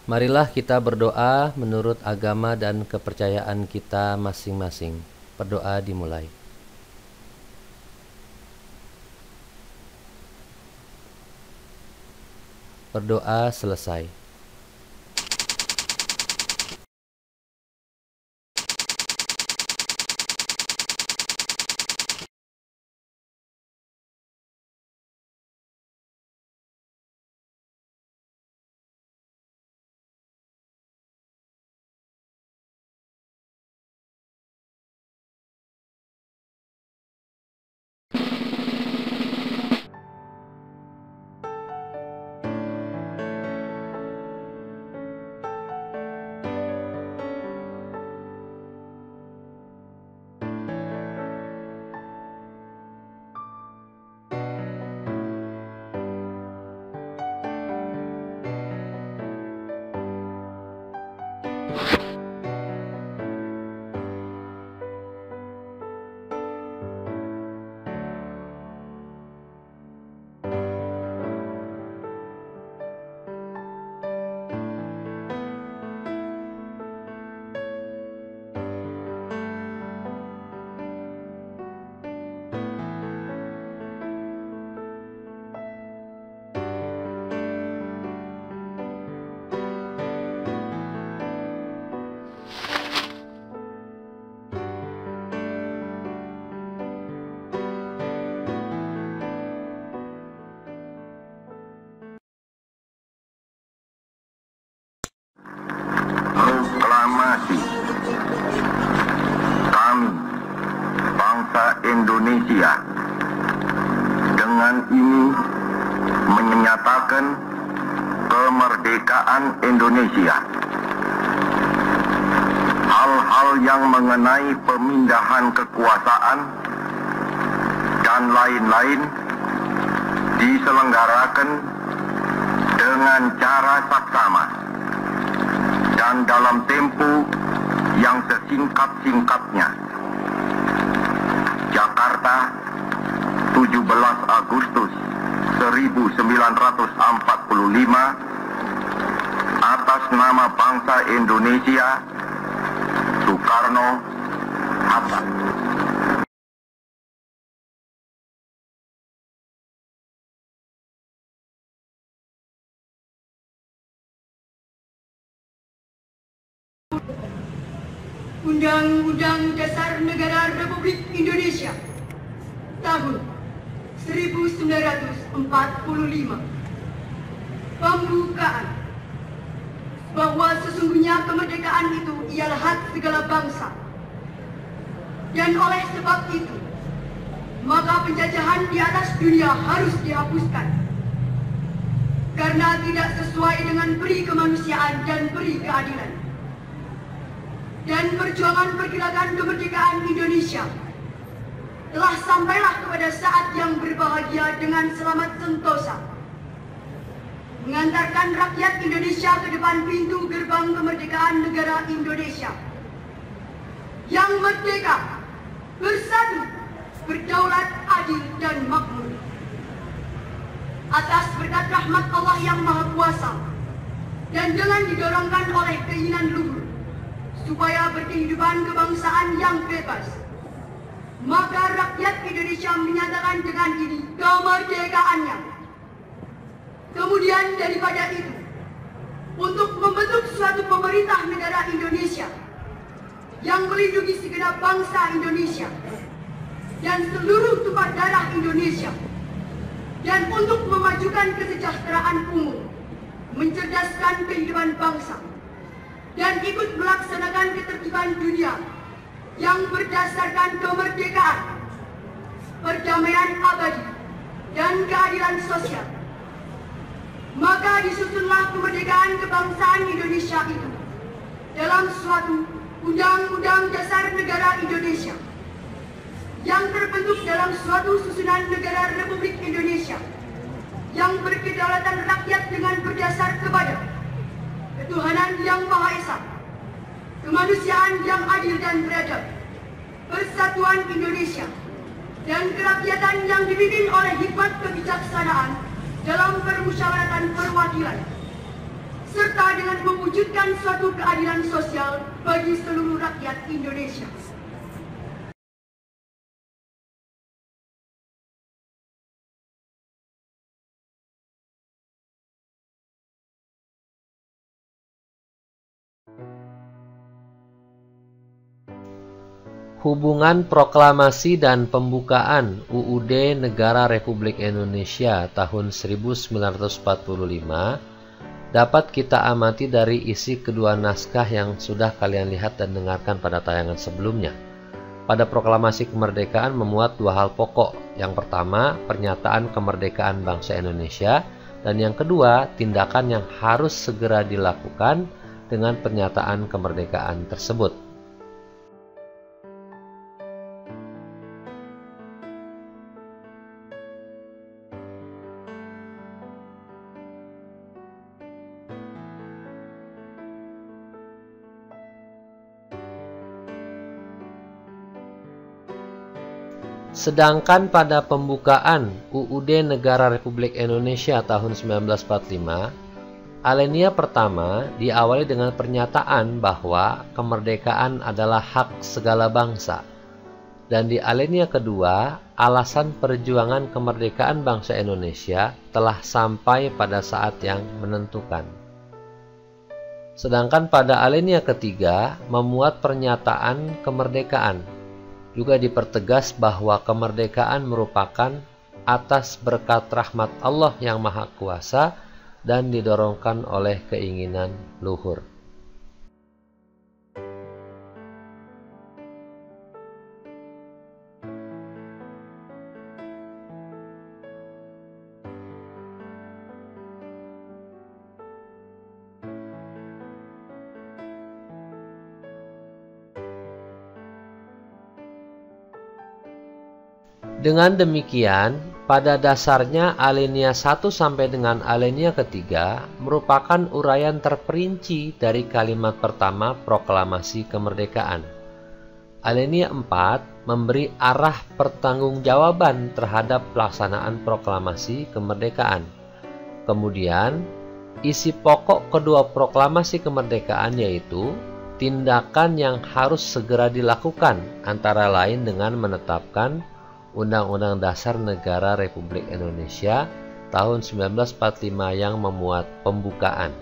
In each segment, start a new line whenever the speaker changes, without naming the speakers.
Marilah kita berdoa menurut agama dan kepercayaan kita masing-masing. Berdoa dimulai. Berdoa selesai.
Proklamasi. Kami, bangsa Indonesia, dengan ini menyatakan kemerdekaan Indonesia. Hal-hal yang mengenai pemindahan kekuasaan dan lain-lain diselenggarakan dengan cara saksama dan dalam tempo yang sesingkat-singkatnya. Jakarta, 17 Agustus 1945, atas nama bangsa Indonesia, Soekarno-Hatta.
Undang-Undang Dasar Negara Republik Indonesia tahun 1945. Pembukaan bahwa sesungguhnya kemerdekaan itu ialah hak segala bangsa. Dan oleh sebab itu, maka penjajahan di atas dunia harus dihapuskan. Karena tidak sesuai dengan peri kemanusiaan dan peri keadilan. Dan perjuangan pergerakan kemerdekaan Indonesia telah sampailah kepada saat yang berbahagia dengan selamat sentosa, mengantarkan rakyat Indonesia ke depan pintu gerbang kemerdekaan negara Indonesia yang merdeka, bersatu, berdaulat, adil, dan makmur. Atas berkat rahmat Allah yang Maha Kuasa dan dengan didorongkan oleh keinginan luhur supaya berkehidupan kebangsaan yang bebas, maka rakyat Indonesia menyatakan dengan ini kemerdekaannya. Kemudian daripada itu, untuk membentuk suatu pemerintah negara Indonesia yang melindungi segenap bangsa Indonesia dan seluruh tumpah darah Indonesia, dan untuk memajukan kesejahteraan umum, mencerdaskan kehidupan bangsa, dan ikut melaksanakan ketertiban dunia yang berdasarkan kemerdekaan, perdamaian abadi, dan keadilan sosial. Maka disusunlah kemerdekaan kebangsaan Indonesia itu dalam suatu Undang-Undang Dasar Negara Indonesia yang terbentuk dalam suatu susunan negara Republik Indonesia yang berkedaulatan rakyat dengan berdasar kepada ketuhanan yang Maha Esa, kemanusiaan yang adil dan beradab, persatuan Indonesia, dan kerakyatan yang dipimpin oleh hikmat kebijaksanaan dalam permusyawaratan perwakilan, serta dengan mewujudkan suatu keadilan sosial bagi seluruh rakyat Indonesia.
Hubungan proklamasi dan pembukaan UUD Negara Republik Indonesia tahun 1945 dapat kita amati dari isi kedua naskah yang sudah kalian lihat dan dengarkan pada tayangan sebelumnya. Pada proklamasi kemerdekaan memuat dua hal pokok. Yang pertama, pernyataan kemerdekaan bangsa Indonesia, dan yang kedua, tindakan yang harus segera dilakukan dengan pernyataan kemerdekaan tersebut. Sedangkan pada pembukaan UUD Negara Republik Indonesia tahun 1945, alinea pertama diawali dengan pernyataan bahwa kemerdekaan adalah hak segala bangsa. Dan di alinea kedua, alasan perjuangan kemerdekaan bangsa Indonesia telah sampai pada saat yang menentukan. Sedangkan pada alinea ketiga memuat pernyataan kemerdekaan. Juga dipertegas bahwa kemerdekaan merupakan atas berkat rahmat Allah yang Maha Kuasa dan didorongkan oleh keinginan luhur. Dengan demikian, pada dasarnya alinea 1 sampai dengan alinea ketiga merupakan uraian terperinci dari kalimat pertama proklamasi kemerdekaan. Alinea 4 memberi arah pertanggungjawaban terhadap pelaksanaan proklamasi kemerdekaan. Kemudian, isi pokok kedua proklamasi kemerdekaan yaitu tindakan yang harus segera dilakukan, antara lain dengan menetapkan Undang-Undang Dasar Negara Republik Indonesia tahun 1945 yang memuat pembukaan.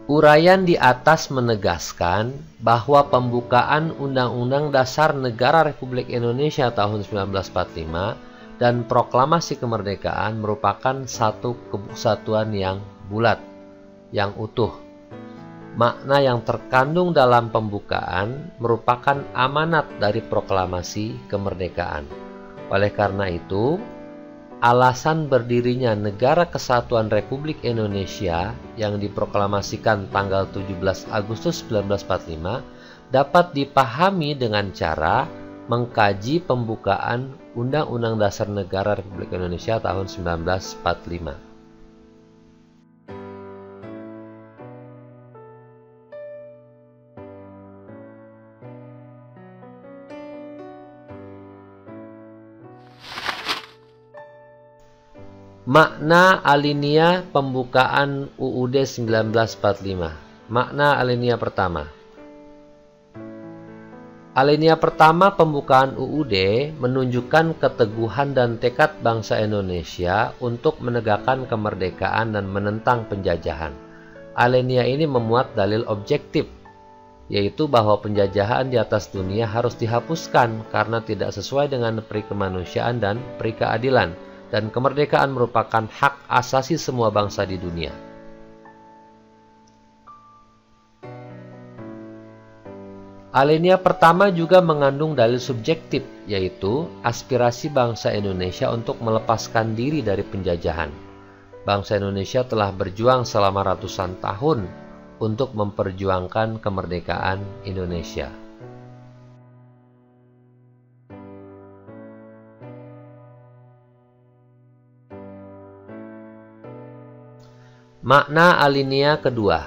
Uraian di atas menegaskan bahwa pembukaan Undang-Undang Dasar Negara Republik Indonesia tahun 1945 dan proklamasi kemerdekaan merupakan satu kesatuan yang bulat, yang utuh. Makna yang terkandung dalam pembukaan merupakan amanat dari proklamasi kemerdekaan. Oleh karena itu, alasan berdirinya Negara Kesatuan Republik Indonesia yang diproklamasikan tanggal 17 Agustus 1945 dapat dipahami dengan cara mengkaji pembukaan Undang-Undang Dasar Negara Republik Indonesia tahun 1945. Makna alinea pembukaan UUD 1945. Makna alinea pertama. Alinea pertama pembukaan UUD menunjukkan keteguhan dan tekad bangsa Indonesia untuk menegakkan kemerdekaan dan menentang penjajahan. Alinea ini memuat dalil objektif, yaitu bahwa penjajahan di atas dunia harus dihapuskan karena tidak sesuai dengan peri kemanusiaan dan peri keadilan, dan kemerdekaan merupakan hak asasi semua bangsa di dunia. Alinea pertama juga mengandung dalil subjektif, yaitu aspirasi bangsa Indonesia untuk melepaskan diri dari penjajahan. Bangsa Indonesia telah berjuang selama ratusan tahun untuk memperjuangkan kemerdekaan Indonesia. Makna alinea kedua.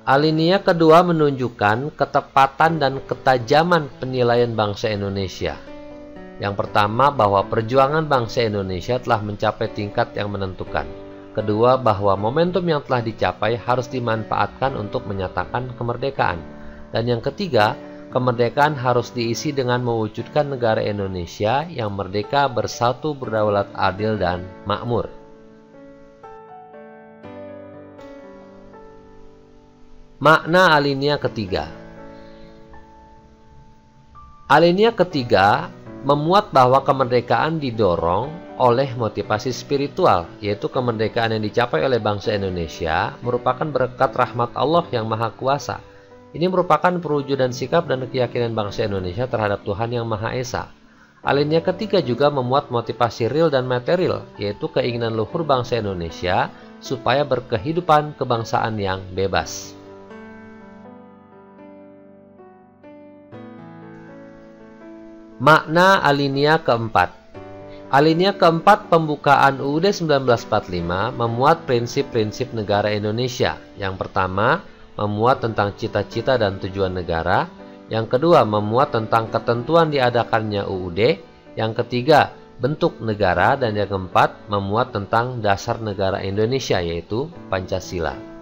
Alinea kedua menunjukkan ketepatan dan ketajaman penilaian bangsa Indonesia. Yang pertama, bahwa perjuangan bangsa Indonesia telah mencapai tingkat yang menentukan. Kedua, bahwa momentum yang telah dicapai harus dimanfaatkan untuk menyatakan kemerdekaan. Dan yang ketiga, kemerdekaan harus diisi dengan mewujudkan negara Indonesia yang merdeka, bersatu, berdaulat, adil, dan makmur. Makna alinea ketiga. Alinea ketiga memuat bahwa kemerdekaan didorong oleh motivasi spiritual, yaitu kemerdekaan yang dicapai oleh bangsa Indonesia merupakan berkat rahmat Allah yang Maha Kuasa. Ini merupakan perwujudan sikap dan keyakinan bangsa Indonesia terhadap Tuhan yang Maha Esa. Alinea ketiga juga memuat motivasi real dan material, yaitu keinginan luhur bangsa Indonesia supaya berkehidupan kebangsaan yang bebas. Makna alinea keempat. Alinea keempat pembukaan UUD 1945 memuat prinsip-prinsip negara Indonesia. Yang pertama, memuat tentang cita-cita dan tujuan negara. Yang kedua, memuat tentang ketentuan diadakannya UUD. Yang ketiga, bentuk negara. Dan yang keempat, memuat tentang dasar negara Indonesia, yaitu Pancasila.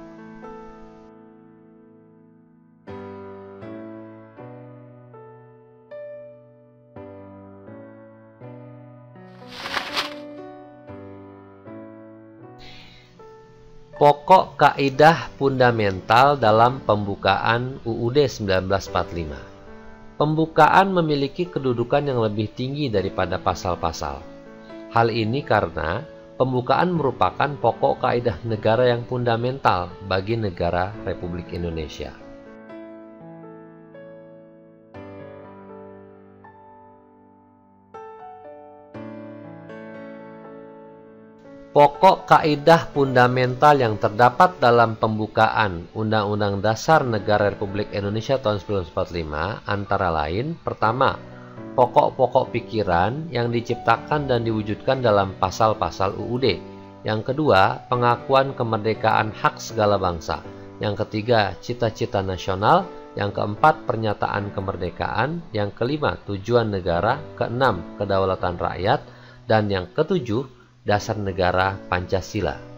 Pokok kaidah fundamental dalam pembukaan UUD 1945. Pembukaan memiliki kedudukan yang lebih tinggi daripada pasal-pasal. Hal ini karena pembukaan merupakan pokok kaidah negara yang fundamental bagi negara Republik Indonesia. Pokok kaidah fundamental yang terdapat dalam pembukaan Undang-Undang Dasar Negara Republik Indonesia tahun 1945 antara lain, pertama, pokok-pokok pikiran yang diciptakan dan diwujudkan dalam pasal-pasal UUD. Yang kedua, pengakuan kemerdekaan hak segala bangsa. Yang ketiga, cita-cita nasional. Yang keempat, pernyataan kemerdekaan. Yang kelima, tujuan negara. Keenam, kedaulatan rakyat. Dan yang ketujuh, dasar negara Pancasila.